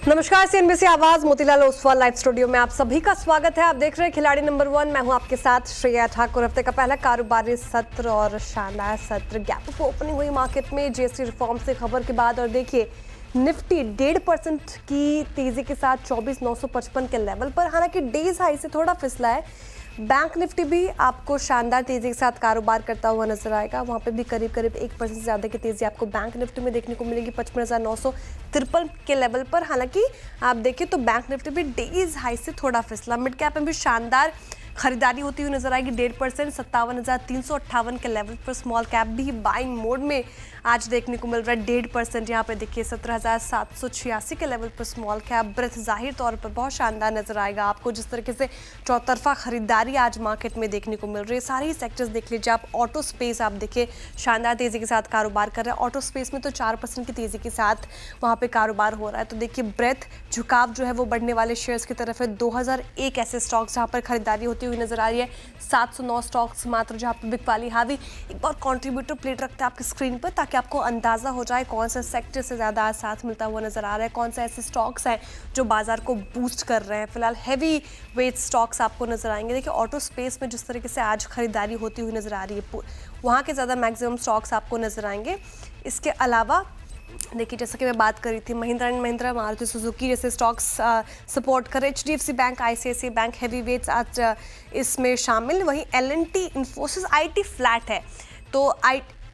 नमस्कार, सीएनबीसी आवाज Motilal Oswal live studio में आप सभी का स्वागत है। आप देख रहे हैं खिलाड़ी नंबर 1। मैं हूं आपके साथ श्रेया ठाकुर। हफ्ते का पहला कारोबारी सत्र और शानदार सत्र गैप अप ओपनिंग हुई मार्केट में जीएसटी रिफॉर्म से खबर के बाद। और देखिए निफ्टी 1.5% की तेजी के साथ 24,955 के लेवल पर, हालांकि डेज हाई से थोड़ा फिसला है। बैंक निफ्टी भी आपको शानदार तेजी के साथ कारोबार करता हुआ नजर आएगा। वहां पे भी करीब 1% से ज्यादा की तेजी आपको बैंक निफ्टी में देखने को मिलेगी 55,953 के लेवल पर। हालांकि आप देखिए तो बैंक निफ्टी भी डेज हाई से थोड़ा फिसला। मिड कैप में भी शानदार खरीदारी होती हुई नजर आएगी 1.5%, 57,358 के लेवल पर। स्मॉल कैप भी बाइंग मोड में आज देखने को मिल रहा है 1.5%। यहाँ पे देखिए 17,786 के लेवल पर स्मॉल कैप ब्रेथ जाहिर तौर पर बहुत शानदार नजर आएगा आपको। जिस तरीके से चौतरफा खरीदारी आज मार्केट में देखने को मिल रही है, सारे ही सेक्टर्स देख लीजिए आप। ऑटो स्पेस आप देखिए शानदार तेजी के साथ कारोबार कर रहा है। ऑटो स्पेस में तो 4% की तेजी के साथ वहाँ पे कारोबार हो रहा है। तो देखिए ब्रेथ झुकाव जो है वो बढ़ने वाले शेयर्स की तरफ है। 2001 ऐसे स्टॉक्स जहाँ पर खरीदारी होती हुई नजर आ रही है। 709 स्टॉक्स मात्र जहाँ पर बिक वाली हावी एक बार कॉन्ट्रीब्यूटर प्लेट रखते हैं आपकी स्क्रीन पर, ताकि आपको अंदाजा हो जाए कौन सा सेक्टर से ज़्यादा आज साथ मिलता हुआ नजर आ रहा है, कौन से ऐसे स्टॉक्स हैं जो बाजार को बूस्ट कर रहे हैं। फिलहाल हैवी वेट स्टॉक्स आपको नजर आएंगे। देखिए ऑटो स्पेस में जिस तरीके से आज खरीदारी होती हुई नजर आ रही है, वहाँ के ज़्यादा मैक्सिमम स्टॉक्स आपको नजर आएंगे। इसके अलावा देखिए जैसा कि मैं बात कर रही थी, महिंद्रा एंड महिंद्रा, मारुति सुजुकी जैसे स्टॉक्स सपोर्ट कर रहे। HDFC bank, ICICI bank heavy weights आज इसमें शामिल। वहीं एलएनटी, इन्फोसिस, आईटी फ्लैट है। तो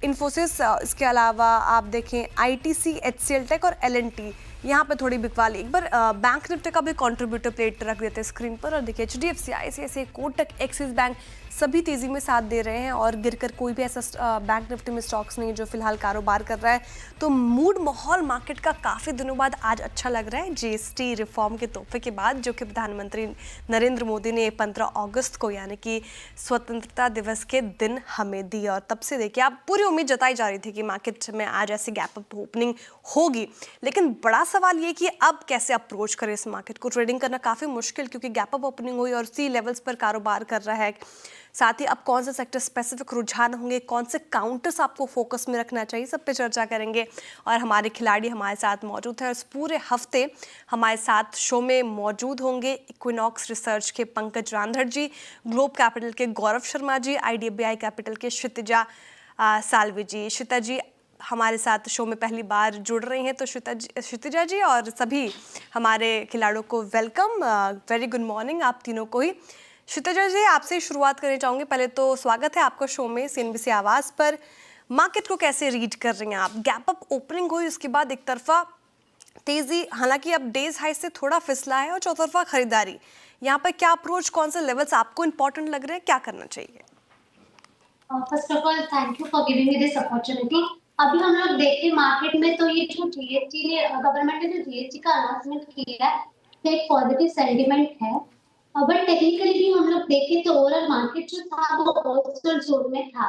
इन्फोसिस, इसके अलावा आप देखें आईटीसी, एचसीएल टेक और एलएनटी यहाँ पे थोड़ी बिकवाली। एक बार बैंक निफ्टी का भी कंट्रीब्यूटर प्लेट रख देते हैं स्क्रीन पर। और देखिए HDFC, ICICI, Kotak, axis bank सभी तेजी में साथ दे रहे हैं। और गिरकर कोई भी ऐसा बैंक निफ्टी में स्टॉक्स नहीं है जो फिलहाल कारोबार कर रहा है। तो मूड माहौल मार्केट का काफ़ी दिनों बाद आज अच्छा लग रहा है जीएसटी रिफॉर्म के तोहफे के बाद, जो कि प्रधानमंत्री नरेंद्र मोदी ने 15 अगस्त को यानी कि स्वतंत्रता दिवस के दिन हमें दी। और तब से देखिए आप पूरी उम्मीद जताई जा रही थी कि मार्केट में आज ऐसी गैप अप ओपनिंग होगी। लेकिन बड़ा सवाल ये कि अब कैसे अप्रोच करें इस मार्केट को। ट्रेडिंग करना काफ़ी मुश्किल, क्योंकि गैप अप ओपनिंग हुई और सी लेवल्स पर कारोबार कर रहा है। साथ ही अब कौन से सेक्टर स्पेसिफिक रुझान होंगे, कौन से काउंटर्स आपको फोकस में रखना चाहिए, सब पे चर्चा करेंगे। और हमारे खिलाड़ी हमारे साथ मौजूद हैं। इस पूरे हफ्ते हमारे साथ शो में मौजूद होंगे इक्विनॉक्स रिसर्च के पंकज रांधर जी, ग्लोब कैपिटल के गौरव शर्मा जी, आईडीबीआई कैपिटल के क्षितिजा साल्वी जी। श्वेता जी हमारे साथ शो में पहली बार जुड़ रही हैं, तो क्षितिजा जी और सभी हमारे खिलाड़ियों को वेलकम, वेरी गुड मॉर्निंग आप तीनों को ही। क्षितिजा जी आपसे शुरुआत करना चाहूँगी। पहले तो स्वागत है आपका शो में सीएनबीसी आवाज़ पर। मार्केट को कैसे रीड कर रही हैं आप? गैप अप ओपनिंग हुई, उसके बाद एक तरफा तेज़ी, हालांकि अब डेज हाई से थोड़ा फिसला है, और चौतरफा खरीदारी। यहाँ पर क्या अप्रोच, कौन से लेवल्स आपको इंपॉर्टेंट लग रहे हैं, क्या करना चाहिए? First of all thank you for giving me this opportunity. अभी हम लोग देखें मार्केट में तो ये जो जीएसटी ने गवर्नमेंट ने जो जीएसटी का अनाउंसमेंट किया है, तो एक पॉजिटिव सेंटीमेंट है। बट टेक्निकली भी हम लोग देखें तो ओवरऑल मार्केट जो था वो ऑल्सो जोन में था।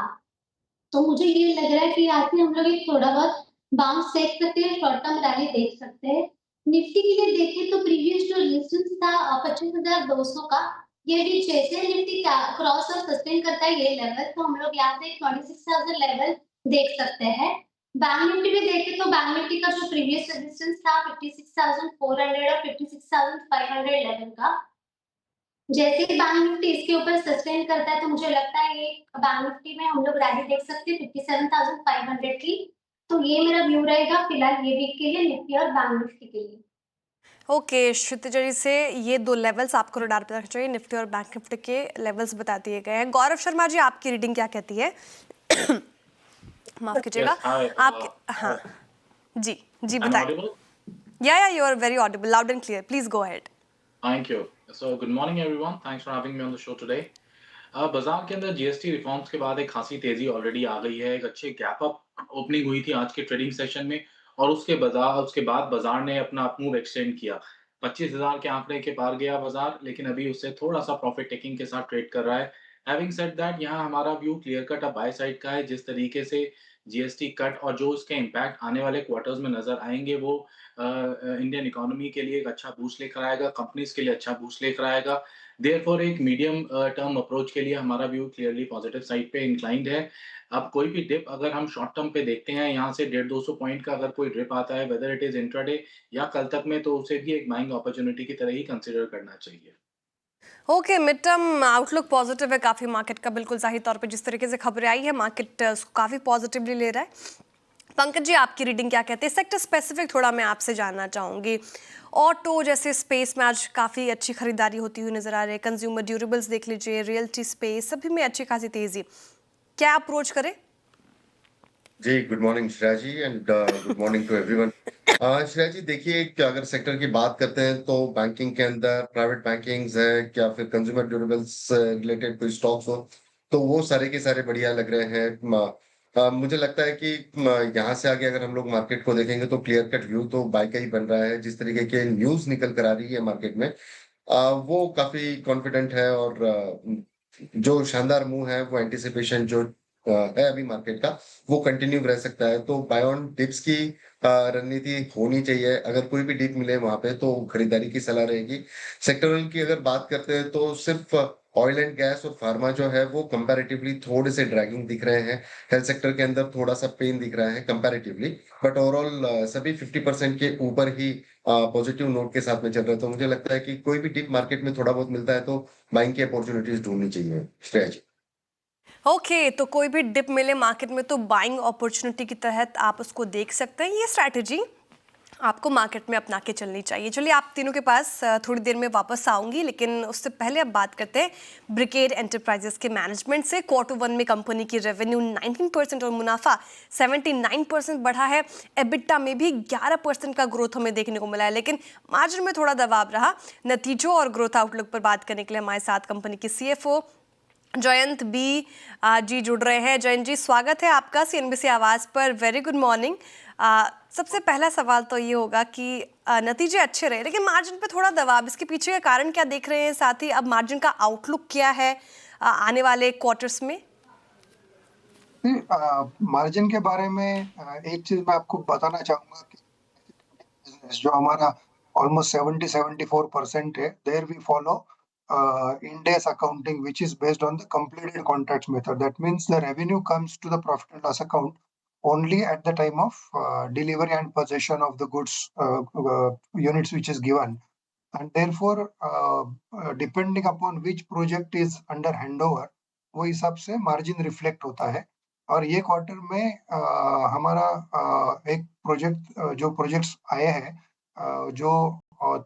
तो मुझे ये लग रहा है कि आज भी हम लोग एक थोड़ा बहुत बाउंस देख सकते हैं, शॉर्ट टर्म रैली देख सकते हैं। निफ्टी के लिए देखें तो प्रीवियस जो रेजिस्टेंस था 25,200 का, ये भी जैसे निफ्टी क्रॉस और सस्टेन करता है ये लेवल, तो हम लोग यहाँ से 26,000 लेवल देख सकते हैं। बैंक निफ्टी भी देखें तो बैंक निफ्टी का जो प्रीवियस रेजिस्टेंस था 56,400 और 56,500 लेवल का, जैसे ही बैंक निफ्टी इसके ऊपर सस्टेन करता है, तो मुझे लगता है ये बैंक निफ्टी में हम लोग रैली देख सकते हैं 57,500 की। तो ये मेरा व्यू रहेगा फिलहाल ये वीक के लिए निफ्टी और बैंक निफ्टी के लिए। ओके क्षितिजा जी से ये दो लेवल्स आपको रडार पर रखना चाहिए, निफ्टी और बैंक निफ्टी के लेवल्स बता दिए गए हैं। गौरव शर्मा जी आपकी रीडिंग क्या कहती है? माफ कीजिएगा आप। हाँ जी जी बताइए। Yeah you are very audible, loud and clear, please go ahead. Thank you. So good morning everyone. Thanks for having me on the show today. बाजार के अंदर जीएसटी रिफॉर्म्स के बाद एक खासी तेजी ऑलरेडी आ गई है। एक अच्छे गैप अप ओपनिंग हुई थी आज के ट्रेडिंग सेशन में, और उसके बाद बाजार ने अपना मूव एक्सटेंड किया। 25,000 के आंकड़े के पार गया बाजार, लेकिन अभी उससे थोड़ा सा प्रॉफिट टेकिंग के साथ ट्रेड कर रहा है। हैविंग सेड दैट, यहाँ हमारा व्यू क्लियर कट अब बाय साइड का है। जिस तरीके से जीएसटी कट और जो उसके इम्पैक्ट आने वाले क्वार्टर्स में नज़र आएँगे वो इंडियन इकोनॉमी के लिए एक अच्छा बूस्ट लेकर आएगा, कंपनीज़ के लिए अच्छा बूस्ट लेकर आएगा। देयरफॉर एक मीडियम टर्म अप्रोच के लिए हमारा व्यू क्लियरली पॉजिटिव साइड पे इंक्लाइंड है। अब कोई भी डिप अगर हम शॉर्ट टर्म पे देखते हैं, यहाँ से 150-200 पॉइंट का अगर कोई डिप आता है, वेदर इट इज़ इंट्राडे या कल तक में, तो उसे भी एक बाइंग अपॉर्च्युनिटी की तरह ही कंसीडर करना चाहिए। Okay, mid term outlook positive है काफ़ी मार्केट का, बिल्कुल ज़ाहिर तौर पे जिस तरीके से खबरें आई है मार्केट उसको काफ़ी पॉजिटिवली ले रहा है। पंकज जी, आपकी रीडिंग क्या कहते हैं? सेक्टर स्पेसिफिक थोड़ा मैं आपसे जानना चाहूँगी। ऑटो जैसे स्पेस में आज काफ़ी अच्छी खरीदारी होती हुई नज़र आ रही है, कंज्यूमर ड्यूरेबल्स देख लीजिए, रियल्टी स्पेस सभी में अच्छी खासी तेज़ी। क्या अप्रोच करें? जी, good morning Shreya ji and good morning to everyone. Shreya ji देखिए कि अगर सेक्टर की बात करते हैं तो बैंकिंग के अंदर प्राइवेट बैंकिंग्स है या फिर कंज्यूमर ड्यूरेबल्स रिलेटेड कोई स्टॉक्स हो, तो वो सारे के सारे बढ़िया लग रहे हैं। मुझे लगता है कि यहाँ से आगे अगर हम लोग मार्केट को देखेंगे तो क्लियर कट व्यू तो बाय का ही बन रहा है। जिस तरीके के न्यूज़ निकल कर आ रही है मार्केट में वो काफ़ी कॉन्फिडेंट है और जो शानदार मूव है वो एंटिसिपेशन जो है अभी मार्केट का वो कंटिन्यू रह सकता है। तो बाय ऑन डिप्स की रणनीति होनी चाहिए। अगर कोई भी डिप मिले वहां पे तो खरीदारी की सलाह रहेगी। सेक्टरल की अगर बात करते हैं तो सिर्फ ऑयल एंड गैस और फार्मा जो है वो कंपैरेटिवली थोड़े से ड्रैगिंग दिख रहे हैं। हेल्थ सेक्टर के अंदर थोड़ा सा पेन दिख रहा है कंपैरेटिवली, बट ओवरऑल सभी 50% के ऊपर ही पॉजिटिव नोट के साथ में चल रहे हैं। तो मुझे लगता है कि कोई भी डिप मार्केट में थोड़ा बहुत मिलता है तो बाइंग की अपॉर्चुनिटीज ढूंढनी चाहिए श्रेया जी। ओके, तो कोई भी डिप मिले मार्केट में तो बाइंग अपॉर्चुनिटी के तहत आप उसको देख सकते हैं। ये स्ट्रैटेजी आपको मार्केट में अपना के चलनी चाहिए। चलिए, आप तीनों के पास थोड़ी देर में वापस आऊंगी, लेकिन उससे पहले अब बात करते हैं ब्रिगेड एंटरप्राइजेस के मैनेजमेंट से। Q1 में कंपनी की रेवेन्यू 19% और मुनाफा 79% बढ़ा है। एबिटा में भी 11% का ग्रोथ हमें देखने को मिला है, लेकिन मार्जिन में थोड़ा दबाव रहा। नतीजों और ग्रोथ आउटलुक पर बात करने के लिए हमारे साथ कंपनी के CFO जयंत बी जी जुड़ रहे हैं। जयंत जी, स्वागत है आपका CNBC आवाज़ पर। Very good morning. सबसे पहला सवाल तो ये होगा कि नतीजे अच्छे रहे लेकिन मार्जिन पे थोड़ा दबाव, इसके पीछे का कारण क्या देख रहे हैं? साथ ही अब मार्जिन का आउटलुक क्या है आने वाले क्वार्टर्स में? मार्जिन के बारे में एक चीज मैं आपको बताना चाहूंगा कि जो हमारा ऑलमोस्ट 70-74% है, there we follow Ind AS accounting, which is based on the completed contracts method. That means the revenue comes to the profit and loss account only at the time of delivery and possession of the goods units which is given. And therefore, depending upon which project is under handover, वो हिसाब से margin reflect होता है। और ये quarter में हमारा एक प्रोजेक्ट जो प्रोजेक्ट्स आए हैं जो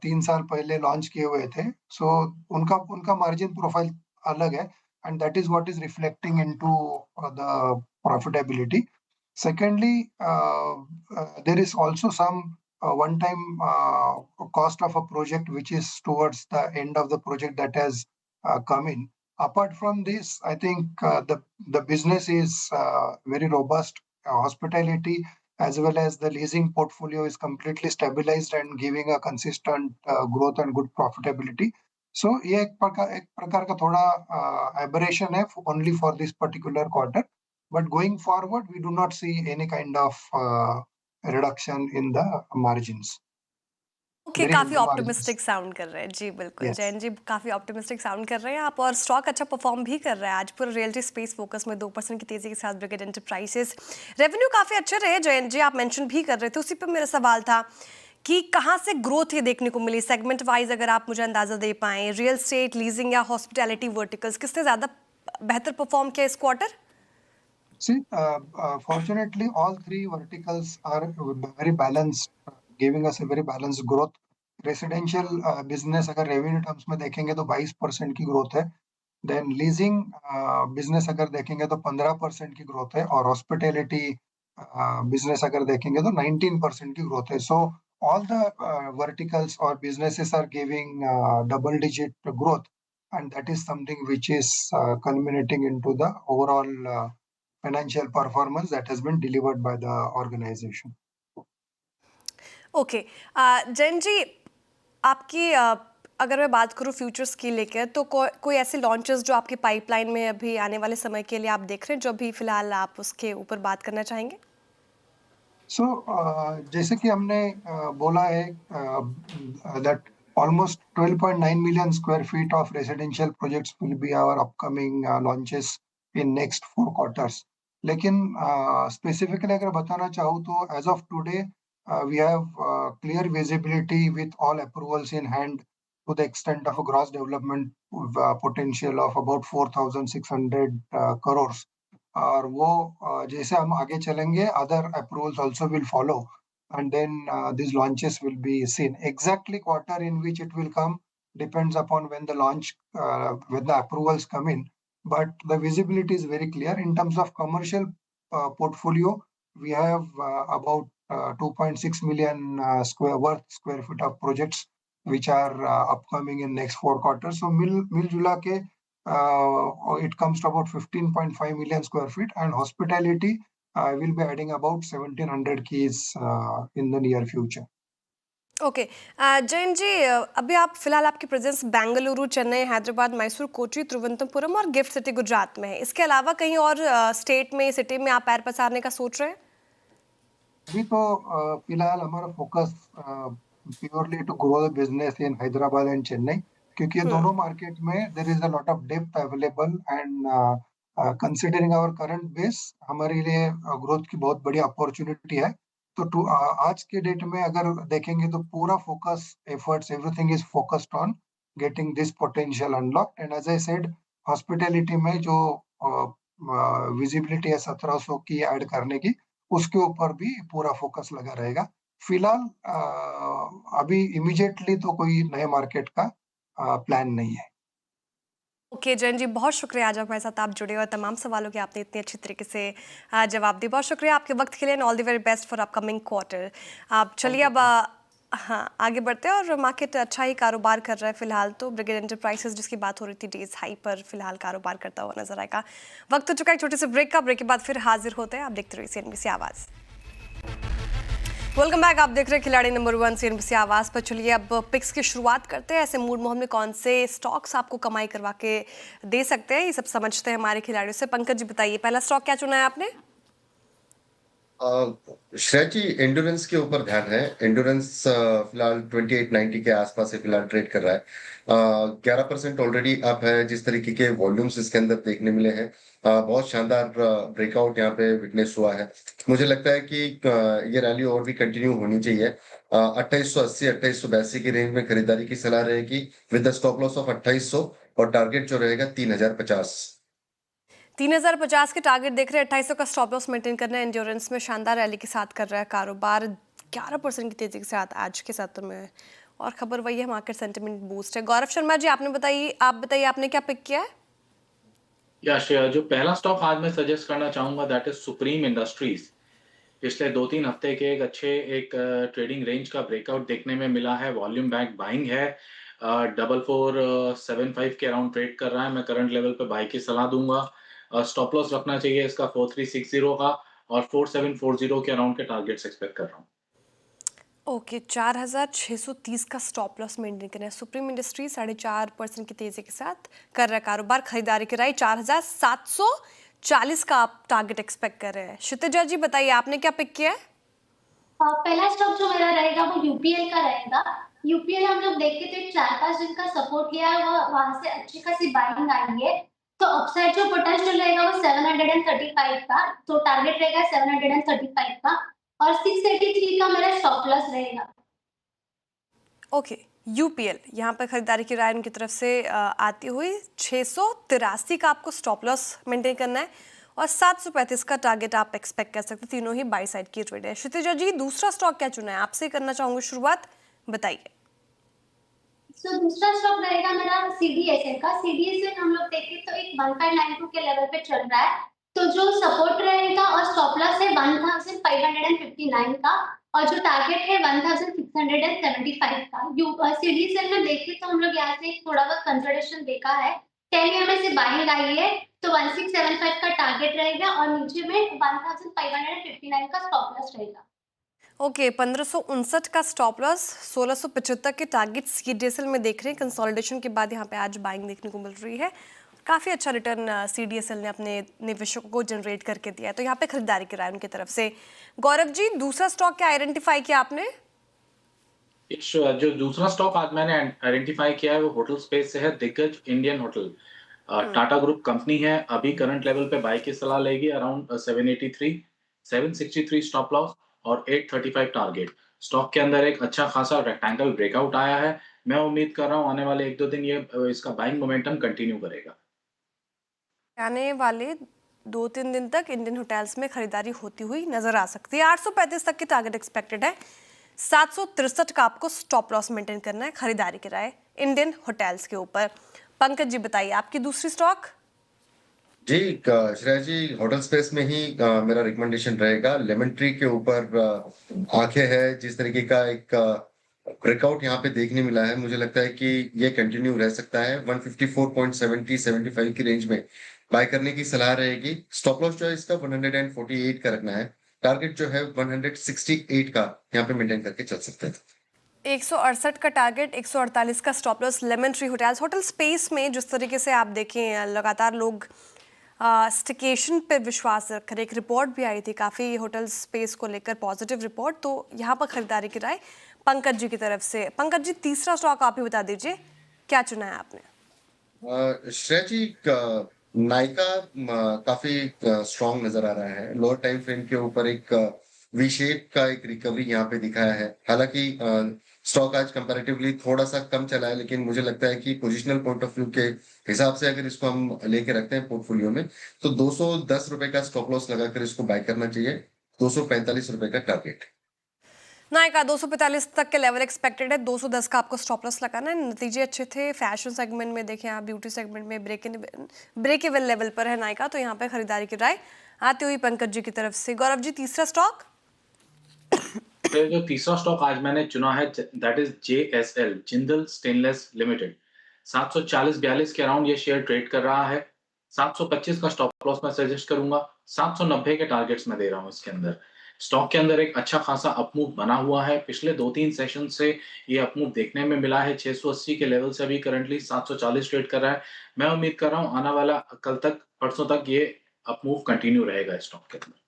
3 साल पहले लॉन्च किए हुए थे, सो उनका उनका मार्जिन प्रोफाइल अलग है and that is what is reflecting into the profitability. Secondly, there is also some one-time cost of a project which is towards the end of the project that has come in. Apart from this, I think the business is very robust. Hospitality as well as the leasing portfolio is completely stabilized and giving a consistent growth and good profitability. So ये एक प्रकार का थोड़ा aberration है only for this particular quarter. But going forward, we do not see any kind of reduction in the margins. Okay, Very काफी healthy margins. Optimistic sound कर रहे हैं जी। बिल्कुल Yes. जैन जी, काफी ऑप्टिमिस्टिक साउंड कर रहे हैं आप, और स्टॉक अच्छा परफॉर्म भी कर रहा है। आज पूरा रियल्टी स्पेस फोकस में 2% की तेजी के साथ ब्रिगेड एंटरप्राइजेस रेवेन्यू काफी अच्छे रहे। जैन जी, आप मेंशन भी कर रहे थे, उसी पर मेरा सवाल था कि कहाँ से ग्रोथ ये देखने को मिली सेगमेंट वाइज, अगर आप मुझे अंदाजा दे पाएं। रियल स्टेट, लीजिंग या हॉस्पिटैलिटी वर्टिकल्स, किसने ज्यादा बेहतर परफॉर्म किया इस quarter? See, fortunately, all three verticals are very balanced, giving us a very balanced growth. Residential business अगर revenue terms में देखेंगे तो 22% की ग्रोथ है. Then leasing business अगर देखेंगे तो 15% की ग्रोथ है, और hospitality business अगर देखेंगे तो 19% की ग्रोथ है. So all the verticals or businesses are giving double-digit growth, and that is something which is culminating into the overall financial performance that has been delivered by the organization. Okay, Jain ji, आपकी अगर मैं बात करूँ futures की लेकर, तो कोई ऐसे लॉन्चेस जो आपकी पाइपलाइन में अभी आने वाले समय के लिए आप देख रहे हैं, जो अभी फिलहाल आप उसके ऊपर बात करना चाहेंगे? सो जैसे कि हमने बोला है that almost 12.9 million square feet of residential projects will be our upcoming launches in next 4 quarters. लेकिन स्पेसिफिकली अगर बताना चाहूँ तो as of today we have clear visibility with all approvals in hand to the extent of a gross development potential of about 4,600 crores. और वो जैसे हम आगे चलेंगे other approvals also will follow and then these launches will be seen. Exactly quarter in which it will come depends upon when the launch, when the approvals come in. But the visibility is very clear. In terms of commercial portfolio, we have about 2.6 million square feet of projects which are upcoming in next 4 quarters. So mil jula ke it comes to about 15.5 million square feet, and hospitality will be adding about 1700 keys in the near future. Okay. Jain ji, अभी आप फिलहाल आपकी presence Bengaluru, Chennai, Hyderabad, Mysore, Kochi, Thiruvananthapuram और GIFT city Gujarat में है। इसके अलावा कहीं और स्टेट में, सिटी में आप पैर पसारने का सोच रहे हैं? अभी तो फिलहाल हमारा focus purely to grow the business in Hyderabad and Chennai, क्योंकि ये दोनों मार्केट में there is a lot of depth available and considering our current base हमारे लिए ग्रोथ की बहुत बड़ी अपॉर्चुनिटी है। तो आज के डेट में अगर देखेंगे तो पूरा focus efforts everything is focused on getting this potential unlocked. And as I said, hospitality में जो विजिबिलिटी है 1700 की ऐड करने की, उसके ऊपर भी पूरा फोकस लगा रहेगा। फिलहाल अभी इमीडिएटली तो कोई नए मार्केट का प्लान नहीं है। ओके जैन जी, बहुत शुक्रिया आज हमारे साथ आप जुड़े और तमाम सवालों के आपने इतनी अच्छी तरीके से जवाब दिए। बहुत शुक्रिया आपके वक्त के लिए and all the very best for upcoming quarter. आप चलिए अब हाँ आगे बढ़ते हैं। और मार्केट अच्छा ही कारोबार कर रहा है फिलहाल। तो ब्रिगेड एंटरप्राइजेस जिसकी बात हो रही थी, डेज हाई पर फिलहाल कारोबार करता हुआ नजर आएगा। वक्त हो चुका है एक छोटे से ब्रेक का। ब्रेक के बाद फिर हाजिर होते हैं। आप देखते रहिए CNBC आवाज़। Welcome back. आप देख रहे हैं खिलाड़ी नंबर 1 CNBC आवाज़ पर। चलिए अब पिक्स की शुरुआत करते हैं। ऐसे मूड मोहन में कौन से स्टॉक्स आपको कमाई करवा के दे सकते हैं, ये सब समझते हैं हमारे खिलाड़ियों से। पंकज जी बताइए, पहला स्टॉक क्या चुना है आपने? श्रेया जी, एंडोरेंस के ऊपर ध्यान है। एंडोरेंस फिलहाल 2890 के आसपास से फिलहाल ट्रेड कर रहा है। 11% ऑलरेडी अप है। जिस तरीके के वॉल्यूम्स इसके अंदर देखने मिले हैं, बहुत शानदार ब्रेकआउट यहाँ पे विटनेस हुआ है। मुझे लगता है कि ये रैली और भी कंटिन्यू होनी चाहिए। 2880 2882 की रेंज में खरीदारी की सलाह रहेगी with the stop loss of 2800, और टारगेट जो रहेगा 3050। 3050 के टारगेट देख रहे हैं। 2800 का स्टॉप लॉस मेंटेन करना है। एंड्योरेंस में शानदार रैली के साथ कर रहा है कारोबार। 11% की तेजी के साथ आज के सत्र में। और खबर वही है, मार्केट सेंटिमेंट बूस्ट है। गौरव शर्मा जी, आप बताइए आपने क्या पिक किया है? या श्रेया, जो पहला स्टॉक आज मैं सजेस्ट करना चाहूंगा दैट इज सुप्रीम इंडस्ट्रीज। पिछले 2-3 हफ्ते के एक ट्रेडिंग रेंज का ब्रेकआउट देखने में मिला है। वॉल्यूम बैंक बाइंग है। 4475 के अराउंड ट्रेड कर रहा है। मैं करंट लेवल पे बाई की सलाह दूंगा। स्टॉप लॉस रखना चाहिए इसका 4360 का, और 4740 के अराउंड के टारगेट्स एक्सपेक्ट कर रहा हूँ। ओके, 4630 का स्टॉप लॉस मेंटेन करना है। सुप्रीम इंडस्ट्री 4.5% की तेजी के साथ कर रहा है कारोबार। खरीदारी की राय 4740 का आप टारगेट एक्सपेक्ट कर रहे हैं। क्षितिजा जी बताइए, आपने क्या पिक किया है? पहला स्टॉक जो मेरा रहेगा वो यूपीएल का रहेगा। यूपीएल हम लोग देखते थे 4-5 दिन का सपोर्ट लिया है, वहां से अच्छी खासी बाइंग आई है। तो अपसाइड जो पोटेंशियल रहेगा वो 735 का, तो टारगेट रहेगा 735 का, और 683 का मेरा स्टॉप लॉस रहेगा। ओके, यूपीएल यहाँ पर खरीदारी की राय उनकी तरफ से आती हुई 683 का आपको स्टॉप लॉस मेंटेन करना है, और 735 का टारगेट आप एक्सपेक्ट कर सकते हैं। तीनों ही बाई साइड की ट्रेड है। क्षितिजा जी, दूसरा स्टॉक क्या चुना है? आपसे करना चाहूंगी शुरुआत, बताइए। तो दूसरा स्टॉक रहेगा मेरा सीडीएसएल का। सीडीएसएल हम लोग देखें तो एक 1592 के लेवल पे चल रहा है। तो जो सपोर्ट रहेगा और स्टॉप लॉस है 1559 का, और जो टारगेट है 1675 का। सीडीएसएल में देखें तो हम लोग यहाँ से थोड़ा बहुत कंसोलिडेशन देखा है। 10 EMA से बाइंग आई है, तो 1675 का टारगेट रहेगा, और नीचे में 1559 का स्टॉप लॉस रहेगा। ओके, 1559 का स्टॉप लॉस, 1675 के टारगेट सीडीएसएल में देख रहे हैं। कंसोलिडेशन के बाद यहाँ पे आज बाइंग देखने को मिल रही है। काफ़ी अच्छा रिटर्न सीडीएसएल ने अपने निवेशकों को जनरेट करके दिया है, तो यहाँ पे खरीदारी कराई उनकी तरफ से। गौरव जी, दूसरा स्टॉक क्या आइडेंटिफाई किया आपने? जो दूसरा स्टॉक आज मैंने आइडेंटिफाई किया है वो होटल स्पेस से है, दिग्गज Indian hotel. Tata group company है, अभी करंट लेवल पे बाई की सलाह लेगी अराउंड 783, 763 स्टॉप लॉस और 835 टारगेट। स्टॉक के अंदर एक अच्छा खासा रेक्टेंगल ब्रेकआउट आया है। मैं उम्मीद कर रहा हूँ आने वाले 1-2 दिन ये इसका बाइंग मोमेंटम कंटिन्यू करेगा। आने वाले 2-3 दिन तक इंडियन होटल्स में खरीदारी होती हुई नजर आ सकती है। 835 तक की टारगेट एक्सपेक्टेड है। 763 का आपको स्टॉप लॉस मेंटेन करना है खरीदारी के राय इंडियन होटल्स के ऊपर। पंकज जी बताइए आपकी दूसरी स्टॉक। जी श्रेया जी, होटल स्पेस में ही मेरा रिकमेंडेशन रहेगा। लेमन ट्री के ऊपर आंखें है। जिस तरीके का एक ब्रेकआउट यहाँ पे देखने मिला है, मुझे लगता है कि ये कंटिन्यू रह सकता है। 154.70-75 की रेंज में बाय करने की सलाह रहेगी। स्टॉप लॉस जो है इसका 148 का रखना है। टारगेट जो है 168 का यहाँ पे मेंटेन करके चल सकते हैं। 168 का टारगेट, 148 का stop loss. Lemon tree hotels, hotel space में जिस तरीके से आप देखें लगातार लोग स्टेकेशन पे विश्वास रख रहे। एक रिपोर्ट भी आई थी काफ़ी होटल स्पेस को लेकर, पॉजिटिव रिपोर्ट, तो यहाँ पर खरीदारी की राय पंकज जी की तरफ से। पंकज जी, तीसरा स्टॉक आप ही बता दीजिए, क्या चुना है आपने? श्रेया जी, नायका काफी स्ट्रांग नजर आ रहा है। लोअर टाइम फ्रेम के ऊपर एक वी शेप का एक रिकवरी यहाँ पे दिखाया है। हालांकि स्टॉक आज कंपैरेटिवली थोड़ा सा कम चला है, लेकिन मुझे लगता है कि पोजिशनल पॉइंट ऑफ व्यू के हिसाब से अगर इसको हम लेके रखते हैं पोर्टफोलियो में, तो 210 रुपए का स्टॉप लॉस लगाकर इसको बाय करना चाहिए। 245 रुपए का टारगेट। नायका 245 तक के लेवल एक्सपेक्टेड है। 210 का आपको स्टॉप लॉस लगाना है। नतीजे अच्छे थे। फैशन सेगमेंट में देखें आप, ब्यूटी सेगमेंट में ब्रेक इवन लेवल पर है नायका, तो यहाँ पे खरीदारी की राय आती हुई पंकज जी की तरफ से। गौरव जी, तीसरा स्टॉक। जो तीसरा स्टॉक आज मैंने चुना है that is JSL, Jindal stainless limited. 740-42 के अराउंड ये शेयर ट्रेड कर रहा है। 725 का स्टॉप लॉस मैं सजेस्ट करूंगा। 790 के टारगेट्स मैं दे रहा हूं इसके अंदर। स्टॉक के अंदर एक अच्छा खासा अपमूव बना हुआ है। पिछले 2-3 सेशन से ये अपमूव देखने में मिला है। 680 के लेवल से अभी करंटली 740 ट्रेड कर रहा है। मैं उम्मीद कर रहा हूं आने वाला कल तक, परसों तक ये अपमूव कंटिन्यू रहेगा स्टॉक के अंदर।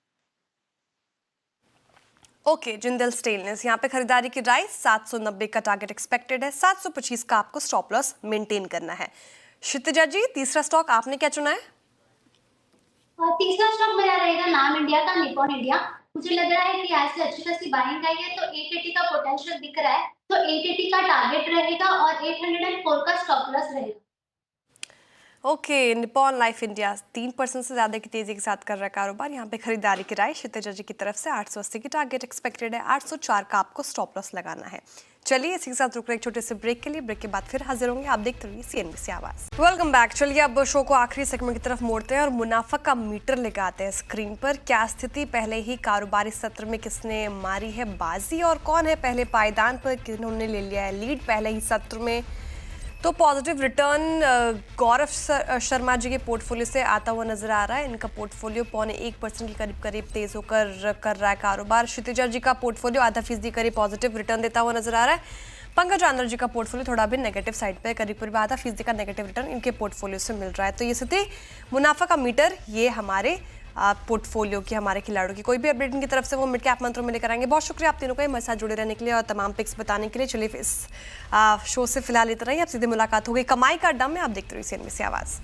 ओके, जिंदल स्टेनलेस, यहाँ पे खरीदारी की राय 790 का टारगेट एक्सपेक्टेड है। 725 का आपको स्टॉप लॉस मेंटेन करना है। क्षितिजा जी, तीसरा स्टॉक आपने क्या चुना है? तीसरा स्टॉक मेरा रहेगा नाम इंडिया का, निपॉन इंडिया। मुझे लग रहा है कि आज से अच्छी खासी बाइंग आई है, तो 880 का पोटेंशियल दिख रहा है, तो 880 का टारगेट रहेगा और 804 का स्टॉप लॉस रहेगा। ओके, निपॉन लाइफ इंडिया 3% से ज़्यादा की तेज़ी के साथ कर रहा है कारोबार। यहाँ पे खरीदारी की राय क्षितिजा जी की तरफ से 880 की टारगेट एक्सपेक्टेड है। 804 का आपको स्टॉप लॉस लगाना है। चलिए इसी के साथ रुक रहे एक छोटे से ब्रेक के लिए। ब्रेक के बाद फिर हाजिर होंगे। आप देखते रहिए CNBC आवाज़। Welcome back. चलिए अब शो को आखिरी सेगमेंट की तरफ मोड़ते हैं और मुनाफा का मीटर लगाते हैं स्क्रीन पर। क्या स्थिति, पहले ही कारोबारी सत्र में किसने मारी है बाजी और कौन है पहले पायदान पर, किन्होंने ले लिया है लीड पहले ही सत्र में। तो पॉजिटिव रिटर्न गौरव शर्मा जी के पोर्टफोलियो से आता हुआ नजर आ रहा है। इनका पोर्टफोलियो 0.1% के करीब तेज होकर कर रहा है कारोबार। क्षितिजा जी का पोर्टफोलियो आधा फीसदी करीब पॉजिटिव रिटर्न देता हुआ नजर आ रहा है। पंकज आंध्र जी का पोर्टफोलियो थोड़ा भी नेगेटिव साइड पे, करीब आधा फीसदी का नेगेटिव रिटर्न इनके पोर्टफोलियो से मिल रहा है। तो ये स्थिति मुनाफा का मीटर, ये हमारे पोर्टफोलियो की, हमारे खिलाड़ियों की। कोई भी अपडेट इनकी तरफ से वो मिड कैप मंत्रों में लेकर आएंगे। बहुत शुक्रिया आप तीनों का हमारे साथ जुड़े रहने के लिए और तमाम पिक्स बताने के लिए। चलिए इस शो से फिलहाल इतना ही। अब सीधे मुलाकात हो गई कमाई का अड्डा में। आप देखते रहिए CNBC आवाज़।